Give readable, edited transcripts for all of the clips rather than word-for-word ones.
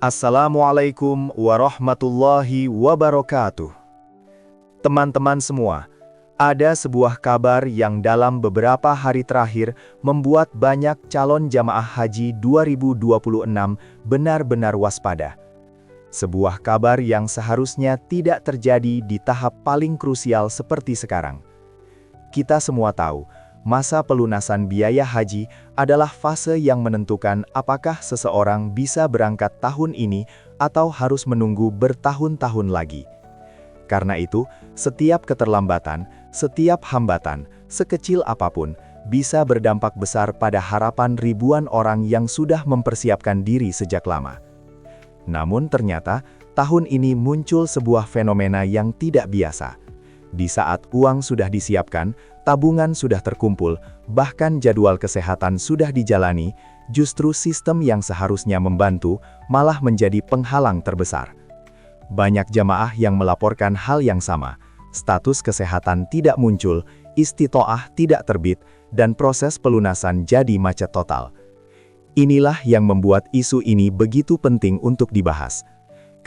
Assalamualaikum warahmatullahi wabarakatuh. Teman-teman semua, ada sebuah kabar yang dalam beberapa hari terakhir membuat banyak calon jamaah haji 2026 benar-benar waspada. Sebuah kabar yang seharusnya tidak terjadi di tahap paling krusial seperti sekarang. Kita semua tahu, masa pelunasan biaya haji adalah fase yang menentukan apakah seseorang bisa berangkat tahun ini atau harus menunggu bertahun-tahun lagi. Karena itu, setiap keterlambatan, setiap hambatan, sekecil apapun, bisa berdampak besar pada harapan ribuan orang yang sudah mempersiapkan diri sejak lama. Namun ternyata, tahun ini muncul sebuah fenomena yang tidak biasa. Di saat uang sudah disiapkan, tabungan sudah terkumpul, bahkan jadwal kesehatan sudah dijalani, justru sistem yang seharusnya membantu malah menjadi penghalang terbesar. Banyak jamaah yang melaporkan hal yang sama, status kesehatan tidak muncul, istitoah tidak terbit, dan proses pelunasan jadi macet total. Inilah yang membuat isu ini begitu penting untuk dibahas.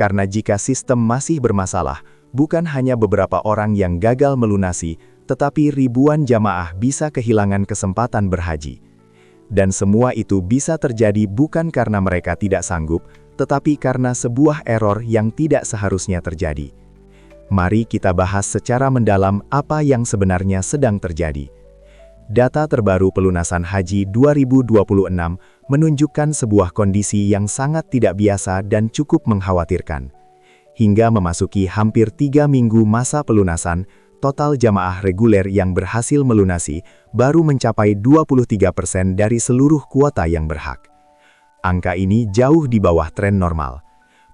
Karena jika sistem masih bermasalah, bukan hanya beberapa orang yang gagal melunasi, tetapi ribuan jamaah bisa kehilangan kesempatan berhaji. Dan semua itu bisa terjadi bukan karena mereka tidak sanggup, tetapi karena sebuah error yang tidak seharusnya terjadi. Mari kita bahas secara mendalam apa yang sebenarnya sedang terjadi. Data terbaru pelunasan haji 2026 menunjukkan sebuah kondisi yang sangat tidak biasa dan cukup mengkhawatirkan. Hingga memasuki hampir 3 minggu masa pelunasan, total jamaah reguler yang berhasil melunasi baru mencapai 23% dari seluruh kuota yang berhak. Angka ini jauh di bawah tren normal.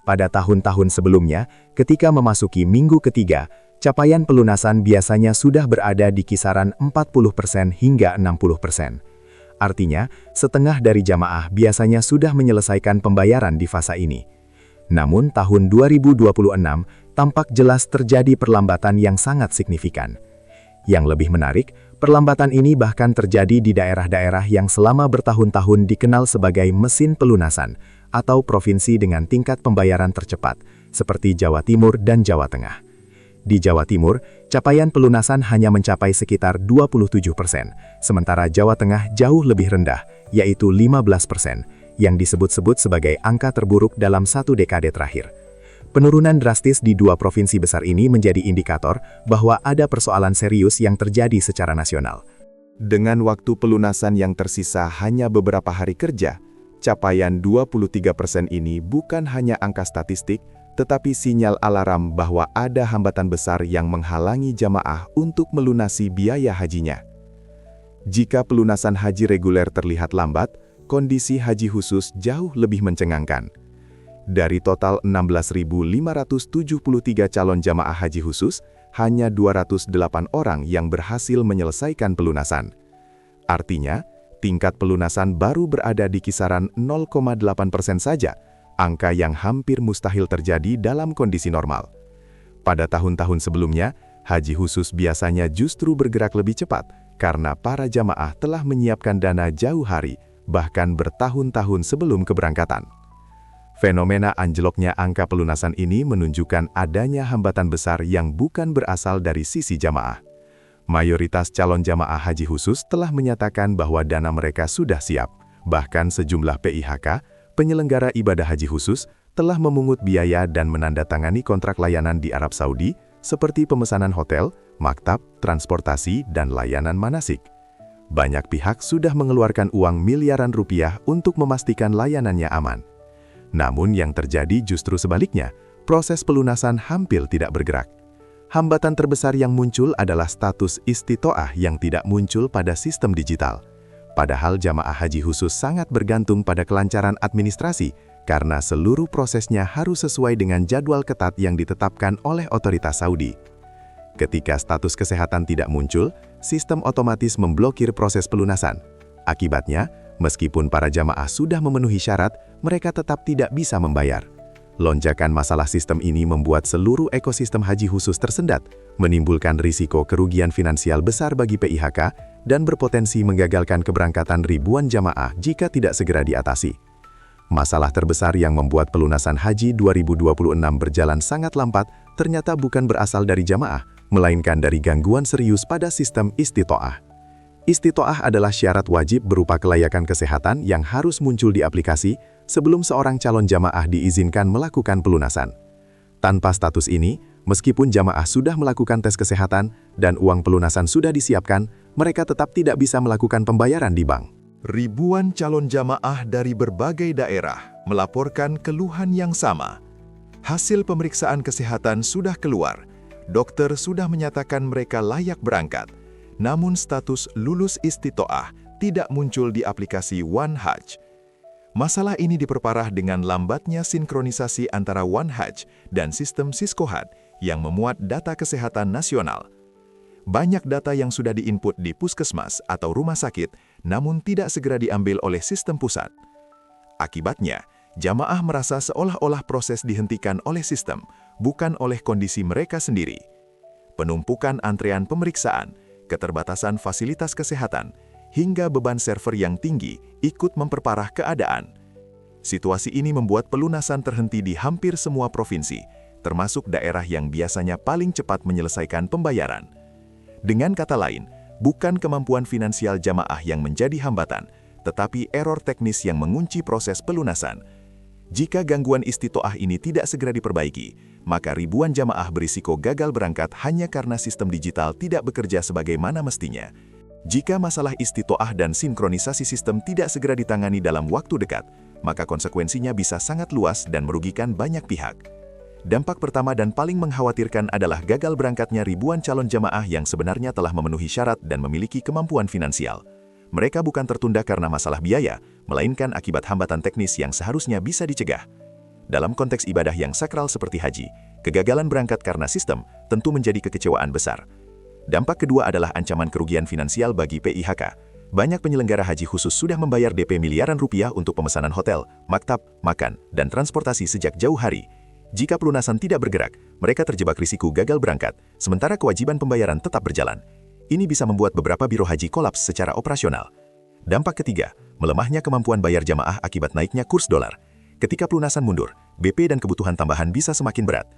Pada tahun-tahun sebelumnya, ketika memasuki minggu ketiga, capaian pelunasan biasanya sudah berada di kisaran 40% hingga 60%. Artinya, setengah dari jamaah biasanya sudah menyelesaikan pembayaran di fase ini. Namun tahun 2026 tampak jelas terjadi perlambatan yang sangat signifikan. Yang lebih menarik, perlambatan ini bahkan terjadi di daerah-daerah yang selama bertahun-tahun dikenal sebagai mesin pelunasan atau provinsi dengan tingkat pembayaran tercepat, seperti Jawa Timur dan Jawa Tengah. Di Jawa Timur, capaian pelunasan hanya mencapai sekitar 27%, sementara Jawa Tengah jauh lebih rendah, yaitu 15%. Yang disebut-sebut sebagai angka terburuk dalam 1 dekade terakhir. Penurunan drastis di 2 provinsi besar ini menjadi indikator bahwa ada persoalan serius yang terjadi secara nasional. Dengan waktu pelunasan yang tersisa hanya beberapa hari kerja, capaian 23% ini bukan hanya angka statistik, tetapi sinyal alarm bahwa ada hambatan besar yang menghalangi jamaah untuk melunasi biaya hajinya. Jika pelunasan haji reguler terlihat lambat, kondisi haji khusus jauh lebih mencengangkan. Dari total 16.573 calon jamaah haji khusus, hanya 208 orang yang berhasil menyelesaikan pelunasan. Artinya, tingkat pelunasan baru berada di kisaran 0,8% saja, angka yang hampir mustahil terjadi dalam kondisi normal. Pada tahun-tahun sebelumnya, haji khusus biasanya justru bergerak lebih cepat, karena para jamaah telah menyiapkan dana jauh hari, bahkan bertahun-tahun sebelum keberangkatan. Fenomena anjloknya angka pelunasan ini menunjukkan adanya hambatan besar yang bukan berasal dari sisi jamaah. Mayoritas calon jamaah haji khusus telah menyatakan bahwa dana mereka sudah siap. Bahkan sejumlah PIHK, penyelenggara ibadah haji khusus, telah memungut biaya dan menandatangani kontrak layanan di Arab Saudi, seperti pemesanan hotel, maktab, transportasi, dan layanan manasik. Banyak pihak sudah mengeluarkan uang miliaran rupiah untuk memastikan layanannya aman. Namun yang terjadi justru sebaliknya, proses pelunasan hampir tidak bergerak. Hambatan terbesar yang muncul adalah status istitoah yang tidak muncul pada sistem digital. Padahal jamaah haji khusus sangat bergantung pada kelancaran administrasi, karena seluruh prosesnya harus sesuai dengan jadwal ketat yang ditetapkan oleh otoritas Saudi. Ketika status kesehatan tidak muncul, sistem otomatis memblokir proses pelunasan. Akibatnya, meskipun para jamaah sudah memenuhi syarat, mereka tetap tidak bisa membayar. Lonjakan masalah sistem ini membuat seluruh ekosistem haji khusus tersendat, menimbulkan risiko kerugian finansial besar bagi PIHK, dan berpotensi menggagalkan keberangkatan ribuan jamaah jika tidak segera diatasi. Masalah terbesar yang membuat pelunasan haji 2026 berjalan sangat lambat ternyata bukan berasal dari jamaah, melainkan dari gangguan serius pada sistem istitoah. Istitoah adalah syarat wajib berupa kelayakan kesehatan yang harus muncul di aplikasi sebelum seorang calon jamaah diizinkan melakukan pelunasan. Tanpa status ini, meskipun jamaah sudah melakukan tes kesehatan dan uang pelunasan sudah disiapkan, mereka tetap tidak bisa melakukan pembayaran di bank. Ribuan calon jamaah dari berbagai daerah melaporkan keluhan yang sama. Hasil pemeriksaan kesehatan sudah keluar. Dokter sudah menyatakan mereka layak berangkat. Namun status lulus istitoah tidak muncul di aplikasi OneHajj. Masalah ini diperparah dengan lambatnya sinkronisasi antara OneHajj dan sistem Siskohat yang memuat data kesehatan nasional. Banyak data yang sudah diinput di puskesmas atau rumah sakit, namun tidak segera diambil oleh sistem pusat. Akibatnya, jamaah merasa seolah-olah proses dihentikan oleh sistem, bukan oleh kondisi mereka sendiri. Penumpukan antrean pemeriksaan, keterbatasan fasilitas kesehatan, hingga beban server yang tinggi ikut memperparah keadaan. Situasi ini membuat pelunasan terhenti di hampir semua provinsi, termasuk daerah yang biasanya paling cepat menyelesaikan pembayaran. Dengan kata lain, bukan kemampuan finansial jamaah yang menjadi hambatan, tetapi error teknis yang mengunci proses pelunasan. Jika gangguan istitoah ini tidak segera diperbaiki, maka ribuan jamaah berisiko gagal berangkat hanya karena sistem digital tidak bekerja sebagaimana mestinya. Jika masalah istitoah dan sinkronisasi sistem tidak segera ditangani dalam waktu dekat, maka konsekuensinya bisa sangat luas dan merugikan banyak pihak. Dampak pertama dan paling mengkhawatirkan adalah gagal berangkatnya ribuan calon jamaah yang sebenarnya telah memenuhi syarat dan memiliki kemampuan finansial. Mereka bukan tertunda karena masalah biaya, melainkan akibat hambatan teknis yang seharusnya bisa dicegah. Dalam konteks ibadah yang sakral seperti haji, kegagalan berangkat karena sistem tentu menjadi kekecewaan besar. Dampak kedua adalah ancaman kerugian finansial bagi PIHK. Banyak penyelenggara haji khusus sudah membayar DP miliaran rupiah untuk pemesanan hotel, maktab, makan, dan transportasi sejak jauh hari. Jika pelunasan tidak bergerak, mereka terjebak risiko gagal berangkat, sementara kewajiban pembayaran tetap berjalan. Ini bisa membuat beberapa biro haji kolaps secara operasional. Dampak ketiga, melemahnya kemampuan bayar jamaah akibat naiknya kurs dolar. Ketika pelunasan mundur, BP dan kebutuhan tambahan bisa semakin berat.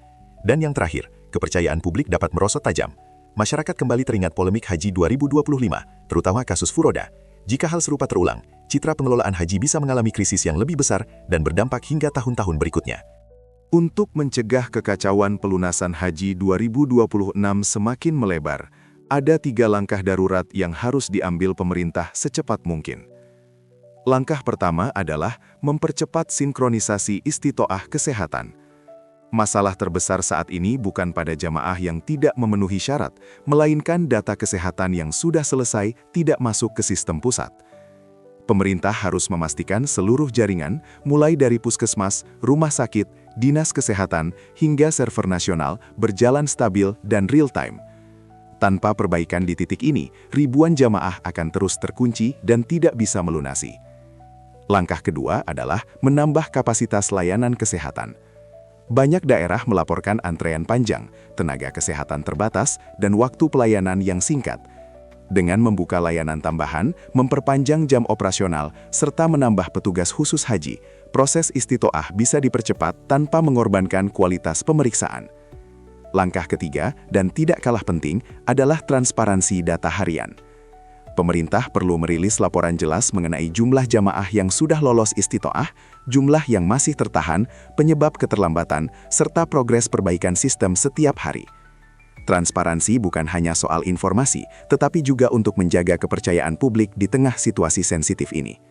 Dan yang terakhir, kepercayaan publik dapat merosot tajam. Masyarakat kembali teringat polemik haji 2025, terutama kasus Furoda. Jika hal serupa terulang, citra pengelolaan haji bisa mengalami krisis yang lebih besar dan berdampak hingga tahun-tahun berikutnya. Untuk mencegah kekacauan pelunasan haji 2026 semakin melebar, ada 3 langkah darurat yang harus diambil pemerintah secepat mungkin. Langkah pertama adalah mempercepat sinkronisasi istitoah kesehatan. Masalah terbesar saat ini bukan pada jamaah yang tidak memenuhi syarat, melainkan data kesehatan yang sudah selesai tidak masuk ke sistem pusat. Pemerintah harus memastikan seluruh jaringan, mulai dari puskesmas, rumah sakit, dinas kesehatan, hingga server nasional, berjalan stabil dan real-time. Tanpa perbaikan di titik ini, ribuan jamaah akan terus terkunci dan tidak bisa melunasi. Langkah kedua adalah menambah kapasitas layanan kesehatan. Banyak daerah melaporkan antrean panjang, tenaga kesehatan terbatas, dan waktu pelayanan yang singkat. Dengan membuka layanan tambahan, memperpanjang jam operasional, serta menambah petugas khusus haji, proses istitoah bisa dipercepat tanpa mengorbankan kualitas pemeriksaan. Langkah ketiga, dan tidak kalah penting, adalah transparansi data harian. Pemerintah perlu merilis laporan jelas mengenai jumlah jamaah yang sudah lolos istitoah, jumlah yang masih tertahan, penyebab keterlambatan, serta progres perbaikan sistem setiap hari. Transparansi bukan hanya soal informasi, tetapi juga untuk menjaga kepercayaan publik di tengah situasi sensitif ini.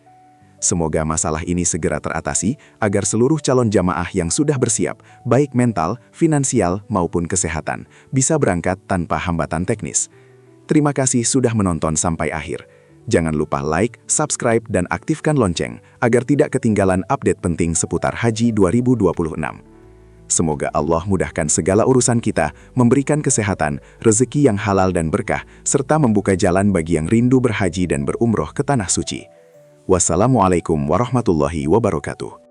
Semoga masalah ini segera teratasi agar seluruh calon jamaah yang sudah bersiap, baik mental, finansial, maupun kesehatan, bisa berangkat tanpa hambatan teknis. Terima kasih sudah menonton sampai akhir. Jangan lupa like, subscribe, dan aktifkan lonceng agar tidak ketinggalan update penting seputar Haji 2026. Semoga Allah mudahkan segala urusan kita, memberikan kesehatan, rezeki yang halal dan berkah, serta membuka jalan bagi yang rindu berhaji dan berumroh ke Tanah Suci. Wassalamualaikum warahmatullahi wabarakatuh.